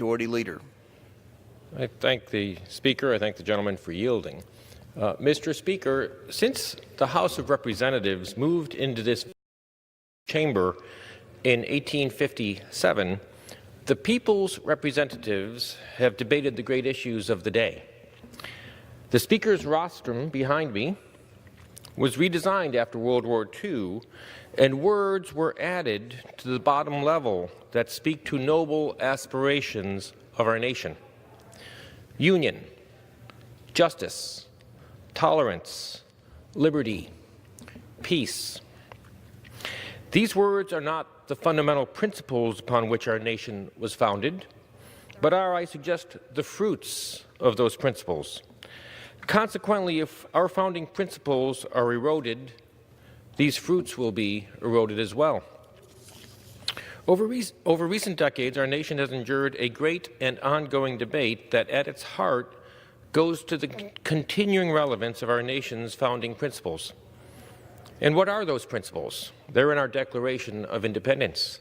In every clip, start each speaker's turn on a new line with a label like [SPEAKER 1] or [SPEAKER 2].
[SPEAKER 1] Majority Leader.
[SPEAKER 2] I thank the Speaker. I thank the gentleman for yielding. Mr. Speaker, since the House of Representatives moved into this chamber in 1857, the people's representatives have debated the great issues of the day. The Speaker's rostrum behind me was redesigned after World War II, and words were added to the bottom level that speak to noble aspirations of our nation: union, justice, tolerance, liberty, peace. These words are not the fundamental principles upon which our nation was founded, but are, I suggest, the fruits of those principles. Consequently, if our founding principles are eroded, these fruits will be eroded as well. Over recent decades, our nation has endured a great and ongoing debate that at its heart goes to the continuing relevance of our nation's founding principles. And what are those principles? They're in our Declaration of Independence.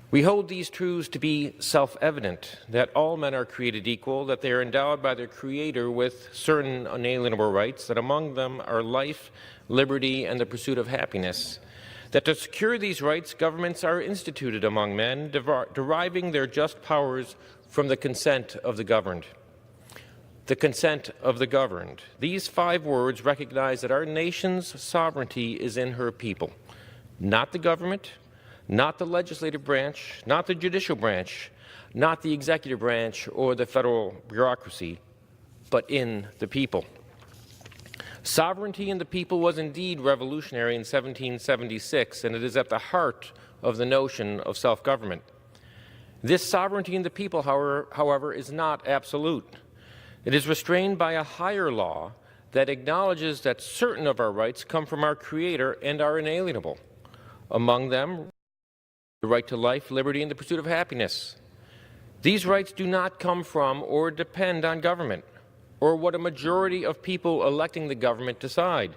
[SPEAKER 2] We hold these truths to be self-evident, that all men are created equal, that they are endowed by their Creator with certain unalienable rights, that among them are life, liberty, and the pursuit of happiness, that to secure these rights, governments are instituted among men, deriving their just powers from the consent of the governed. The consent of the governed. These 5 words recognize that our nation's sovereignty is in her people, not the government, not the legislative branch, not the judicial branch, not the executive branch or the federal bureaucracy, but in the people. Sovereignty in the people was indeed revolutionary in 1776, and it is at the heart of the notion of self-government. This sovereignty in the people, however, is not absolute. It is restrained by a higher law that acknowledges that certain of our rights come from our Creator and are inalienable. Among them, the right to life, liberty, and the pursuit of happiness. These rights do not come from or depend on government or what a majority of people electing the government decide.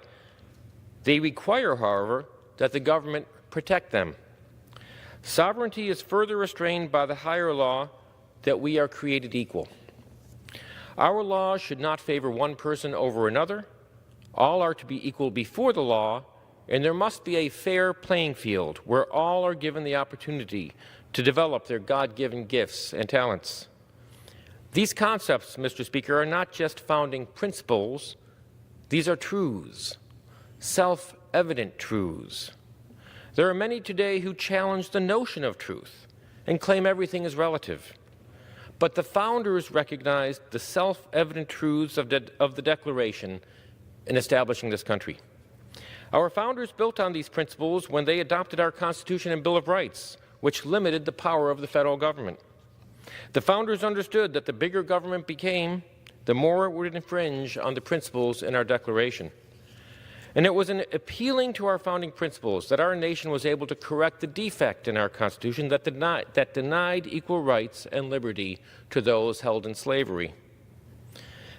[SPEAKER 2] They require, however, that the government protect them. Sovereignty is further restrained by the higher law that we are created equal. Our laws should not favor one person over another. All are to be equal before the law, and there must be a fair playing field where all are given the opportunity to develop their God-given gifts and talents. These concepts, Mr. Speaker, are not just founding principles. These are truths, self-evident truths. There are many today who challenge the notion of truth and claim everything is relative. But the founders recognized the self-evident truths of the Declaration in establishing this country. Our founders built on these principles when they adopted our Constitution and Bill of Rights, which limited the power of the federal government. The founders understood that the bigger government became, the more it would infringe on the principles in our Declaration. And it was in appealing to our founding principles that our nation was able to correct the defect in our Constitution that denied equal rights and liberty to those held in slavery.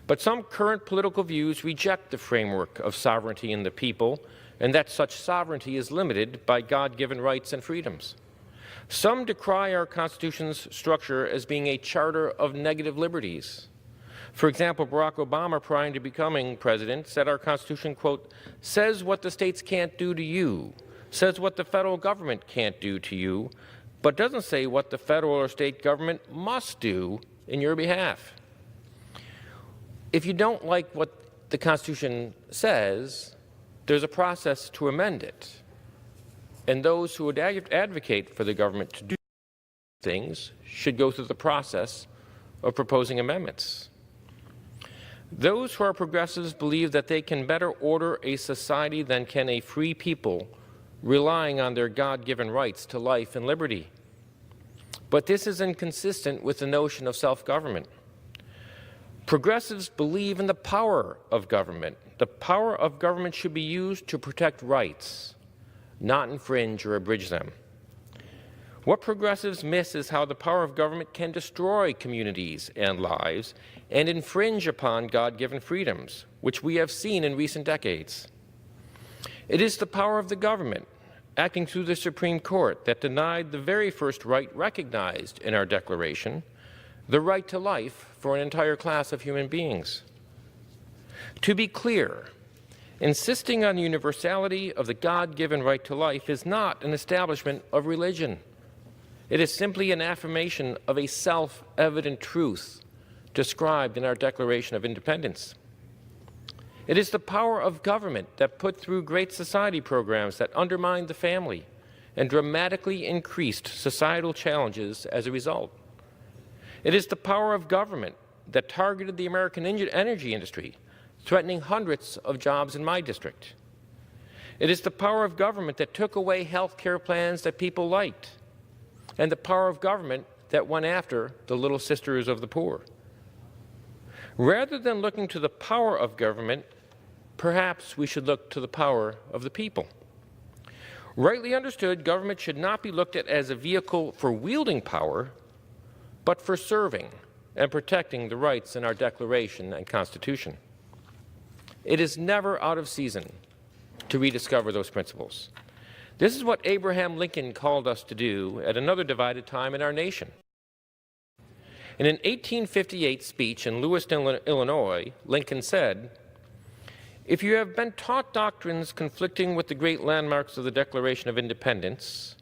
[SPEAKER 2] But some current political views reject the framework of sovereignty in the people, and that such sovereignty is limited by God-given rights and freedoms. Some decry our Constitution's structure as being a charter of negative liberties. For example, Barack Obama, prior to becoming president, said our Constitution, quote, says what the states can't do to you, says what the federal government can't do to you, but doesn't say what the federal or state government must do in your behalf. If you don't like what the Constitution says, there's a process to amend it. And those who would advocate for the government to do things should go through the process of proposing amendments. Those who are progressives believe that they can better order a society than can a free people, relying on their God-given rights to life and liberty. But this is inconsistent with the notion of self-government. Progressives believe in the power of government. The power of government should be used to protect rights, not infringe or abridge them. What progressives miss is how the power of government can destroy communities and lives and infringe upon God-given freedoms, which we have seen in recent decades. It is the power of the government, acting through the Supreme Court, that denied the very first right recognized in our Declaration, the right to life for an entire class of human beings. To be clear, insisting on the universality of the God-given right to life is not an establishment of religion. It is simply an affirmation of a self-evident truth described in our Declaration of Independence. It is the power of government that put through Great Society programs that undermined the family and dramatically increased societal challenges as a result. It is the power of government that targeted the American energy industry, threatening hundreds of jobs in my district. It is the power of government that took away health care plans that people liked, and the power of government that went after the little sisters of the poor. Rather than looking to the power of government, perhaps we should look to the power of the people. Rightly understood, government should not be looked at as a vehicle for wielding power, but for serving and protecting the rights in our Declaration and Constitution. It is never out of season to rediscover those principles. This is what Abraham Lincoln called us to do at another divided time in our nation. In an 1858 speech in Lewiston, Illinois, Lincoln said, "If you have been taught doctrines conflicting with the great landmarks of the Declaration of Independence,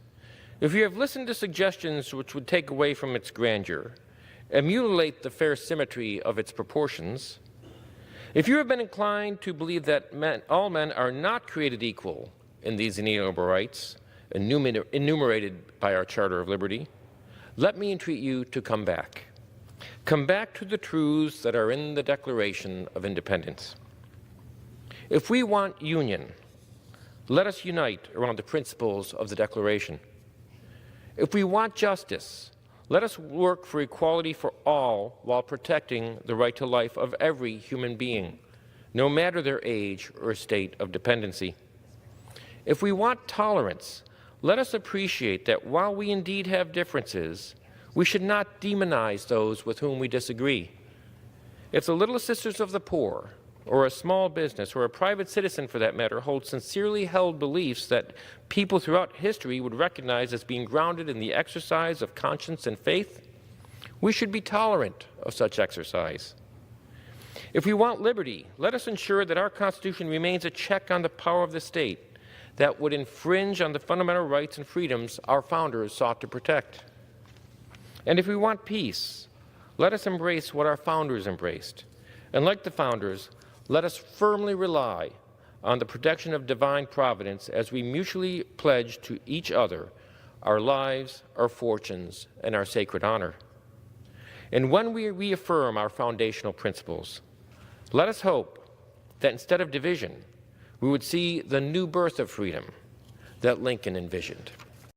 [SPEAKER 2] if you have listened to suggestions which would take away from its grandeur and mutilate the fair symmetry of its proportions, if you have been inclined to believe that all men are not created equal in these inalienable rights enumerated by our Charter of Liberty, let me entreat you to come back. Come back to the truths that are in the Declaration of Independence. If we want union, let us unite around the principles of the Declaration. If we want justice, let us work for equality for all while protecting the right to life of every human being, no matter their age or state of dependency. If we want tolerance, let us appreciate that while we indeed have differences, we should not demonize those with whom we disagree. If the little sisters of the poor, or a small business, or a private citizen for that matter, hold sincerely held beliefs that people throughout history would recognize as being grounded in the exercise of conscience and faith, we should be tolerant of such exercise. If we want liberty, let us ensure that our Constitution remains a check on the power of the state that would infringe on the fundamental rights and freedoms our founders sought to protect. And if we want peace, let us embrace what our founders embraced. And like the founders, let us firmly rely on the protection of divine providence as we mutually pledge to each other our lives, our fortunes, and our sacred honor. And when we reaffirm our foundational principles, let us hope that instead of division, we would see the new birth of freedom that Lincoln envisioned.